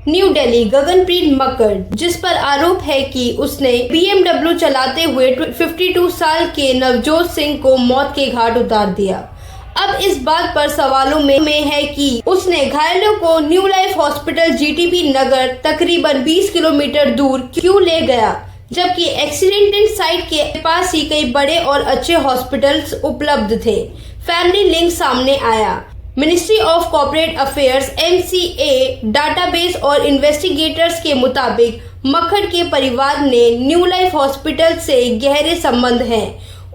New Delhi Gaganpreet मक्खड़, जिस पर आरोप है कि उसने BMW चलाते हुए 52 साल के नवजोत सिंह को मौत के घाट उतार दिया। अब इस बात पर सवालों में है कि उसने घायलों को न्यू लाइफ हॉस्पिटल GTB नगर तकरीबन 20 किलोमीटर दूर क्यों ले गया, जबकि एक्सीडेंट साइट के पास ही कई बड़े और अच्छे हॉस्पिटल्स उपलब्ध थे। फैमिली लिंक सामने आया। Ministry of corporate affairs MCA database और इन्वेस्टिगेटर्स के मुताबिक मक्खड़ के परिवार ने न्यू लाइफ हॉस्पिटल से गहरे संबंध हैं।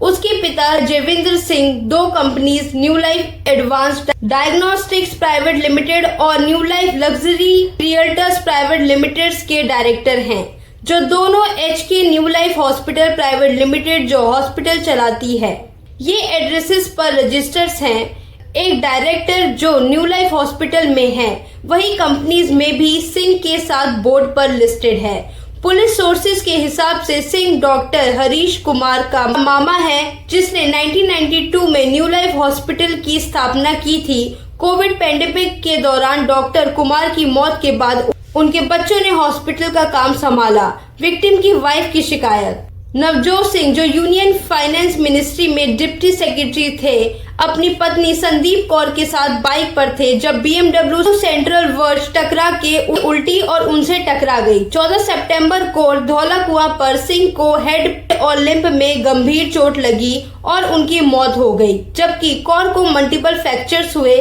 उसके पिता Jevindra Singh 2 companies new life advanced diagnostics private limited और new life luxury realtors private limited के डायरेक्टर हैं, जो दोनों HK new life hospital private limited जो हॉस्पिटल चलाती है। ये एड्रेसेस पर रजिस्टर्स हैं। एक डायरेक्टर जो न्यू लाइफ हॉस्पिटल में है, वही कंपनीज में भी सिंह के साथ बोर्ड पर लिस्टेड है। पुलिस सोर्सेज के हिसाब से सिंह डॉक्टर हरीश कुमार का मामा है, जिसने 1992 में न्यू लाइफ हॉस्पिटल की स्थापना की थी। कोविड पैंडेमिक के दौरान डॉक्टर कुमार की मौत के बाद उनके बच्चों ने हॉस्पिटल का काम संभाला। विक्टिम की वाइफ की शिकायत। नवजोत सिंह, जो यूनियन फाइनेंस मिनिस्ट्री में डिप्टी सेक्रेटरी थे, अपनी पत्नी संदीप कौर के साथ बाइक पर थे जब BMW सेंट्रल वर्च टकरा के उल्टी और उनसे टकरा गई। 14 सितंबर को धौलाकुआं पर सिंह को हेड और लिम्फ में गंभीर चोट लगी और उनकी मौत हो गई, जबकि कौर को मल्टीपल फ्रैक्चर्स हुए।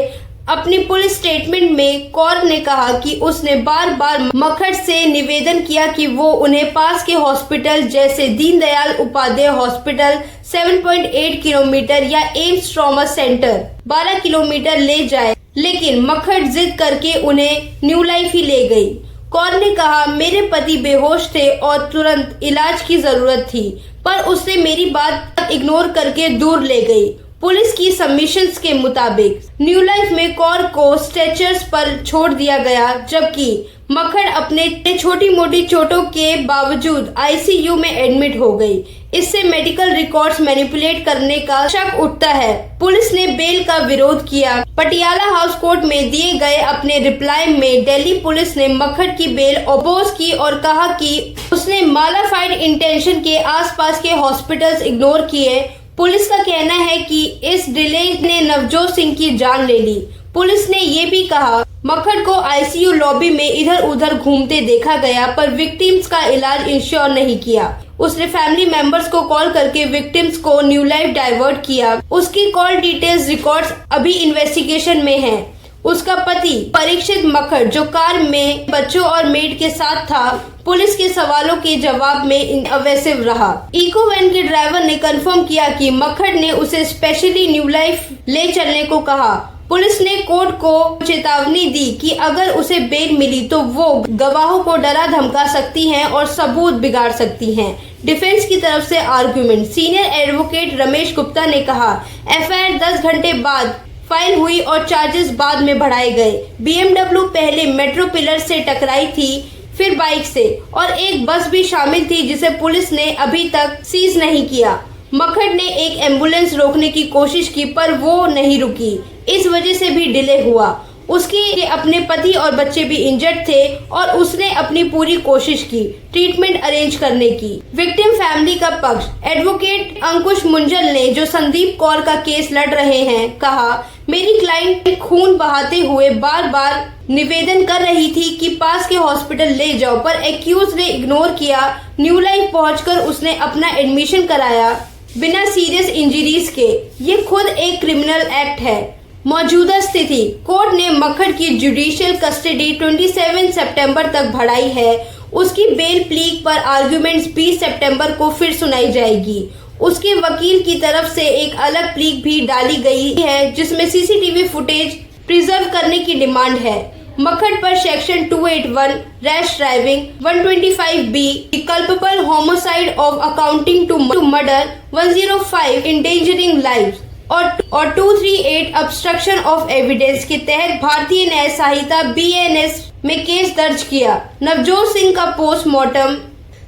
अपनी पुलिस स्टेटमेंट में कौर ने कहा कि उसने बार बार मक्खड़ से निवेदन किया कि वो उन्हें पास के हॉस्पिटल जैसे दीनदयाल उपाध्याय हॉस्पिटल 7.8 किलोमीटर या एम्स ट्रॉमा सेंटर 12 किलोमीटर ले जाए, लेकिन मक्खड़ जिद करके उन्हें न्यू लाइफ ही ले गई। कौर ने कहा, मेरे पति बेहोश थे और तुरंत इलाज की जरूरत थी, पर उसने मेरी बात इग्नोर करके दूर ले गई। पुलिस की सबमिशंस के मुताबिक न्यू लाइफ में कौर को स्ट्रेचर्स पर छोड़ दिया गया, जबकि मक्खड़ अपने छोटी मोटी चोटों के बावजूद ICU में एडमिट हो गई। इससे मेडिकल रिकॉर्ड्स मैनिपुलेट करने का शक उठता है। पुलिस ने बेल का विरोध किया। पटियाला हाउस कोर्ट में दिए गए अपने रिप्लाई में दिल्ली पुलिस ने मक्खड़ की बेल अपोज की और कहा कि उसने मालाफाइड इंटेंशन के आसपास के हॉस्पिटल्स इग्नोर किए। पुलिस का कहना है कि इस डिले ने नवजोत सिंह की जान ले ली। पुलिस ने ये भी कहा, मक्खड़ को ICU लॉबी में इधर उधर घूमते देखा गया, पर विक्टिम्स का इलाज इंश्योर नहीं किया। उसने फैमिली मेंबर्स को कॉल करके विक्टिम्स को न्यू लाइफ डाइवर्ट किया। उसकी कॉल डिटेल्स रिकॉर्ड्स अभी इन्वेस्टिगेशन में हैं। उसका पति परीक्षित मक्खड़, जो कार में बच्चों और मेड के साथ था, पुलिस के सवालों के जवाब में अवेसिव रहा। इको वैन के ड्राइवर ने कंफर्म किया कि मक्खड़ ने उसे स्पेशली न्यू लाइफ ले चलने को कहा। पुलिस ने कोर्ट को चेतावनी दी कि अगर उसे बेल मिली तो वो गवाहों को डरा धमका सकती हैं और सबूत बिगाड़ सकती हैं। डिफेंस की तरफ से argument. Senior advocate Ramesh Gupta ने कहा, FIR 10 घंटे बाद फाइल हुई और चार्जेस बाद में बढ़ाए गए। BMW पहले मेट्रो पिलर से टकराई थी, फिर बाइक से, और एक बस भी शामिल थी जिसे पुलिस ने अभी तक सीज नहीं किया। मक्खड़ ने एक एम्बुलेंस रोकने की कोशिश की, पर वो नहीं रुकी। इस वजह से भी डिले हुआ। उसके अपने पति और बच्चे भी इंजर्ड थे और उसने अपनी पूरी कोशिश की ट्रीटमेंट अरेंज करने की। विक्टिम फैमिली का पक्ष। एडवोकेट अंकुश मुंजल ने, जो संदीप कौर का केस लड़ रहे हैं, कहा, मेरी क्लाइंट खून बहाते हुए बार बार निवेदन कर रही थी कि पास के हॉस्पिटल ले जाओ, पर एक्यूज ने इग्नोर किया। न्यू लाइफ पहुंचकर उसने अपना एडमिशन कराया बिना सीरियस इंजरीज के। ये खुद एक क्रिमिनल एक्ट है। मौजूदा स्थिति। कोर्ट ने मक्खड़ की जुडिशियल कस्टडी 27 सितंबर तक बढ़ाई है। उसकी बेल प्लीग पर आर्गुमेंट्स 20 सितंबर को फिर सुनाई जाएगी। उसके वकील की तरफ से एक अलग प्लीग भी डाली गई है, जिसमें CCTV फुटेज प्रिजर्व करने की डिमांड है। मक्खड़ पर section 281 rash driving, 125B culpable homicide of accounting to murder, 105 endangering life और 238 ऑब्स्ट्रक्शन ऑफ एविडेंस के तहत भारतीय न्याय संहिता BNS में केस दर्ज किया। नवजोत सिंह का पोस्टमार्टम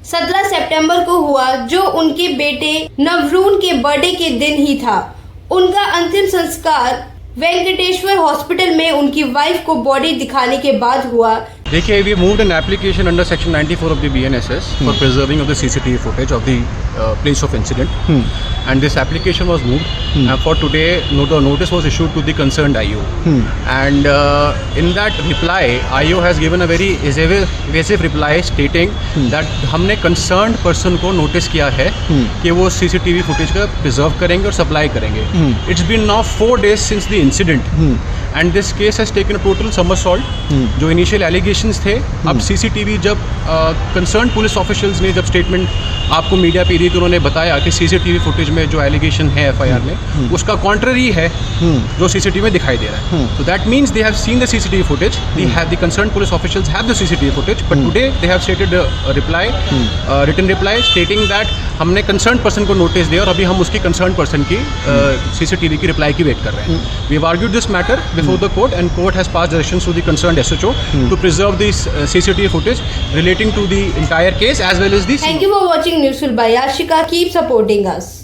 17 सितंबर को हुआ, जो उनके बेटे नवरून के बर्थडे के दिन ही था। उनका अंतिम संस्कार वेंकटेश्वर हॉस्पिटल में उनकी वाइफ को बॉडी दिखाने के बाद हुआ। देखिए, we moved an application under section 94 of the BNSS for preserving of the CCTV footage of the place of incident, and this application was moved. And for today, the notice was issued to the concerned IO, and in that reply, IO has given a very evasive reply stating that हमने concerned person को notice किया है कि वो CCTV footage का preserve करेंगे और supply करेंगे. It's been now 4 days since the incident, and this case has taken a total somersault. जो initial allegations थे, अब CCTV जब कंसर्न पुलिस ऑफिशियल्स ने जब स्टेटमेंट आपको मीडिया पे दी तो उन्होंने बताया कि CCTV फुटेज में जो एलिगेशन है FIR में उसका कॉन्ट्ररी है जो CCTV में दिखाई दे रहा है. So that means they have seen the CCTV footage. The concerned police officials have the CCTV footage, but today they have stated a reply, written reply stating that हमने concern person को notice दिया और अभी हम उसकी concern person की CCTV की reply की वेट कर रहे हैं. We have argued this matter before the court, and court has passed directions to the concerned SHO to preserve this CCTV footage relating to the entire case as well as the. Thank you for watching Newsful by Yashika. Keep supporting us.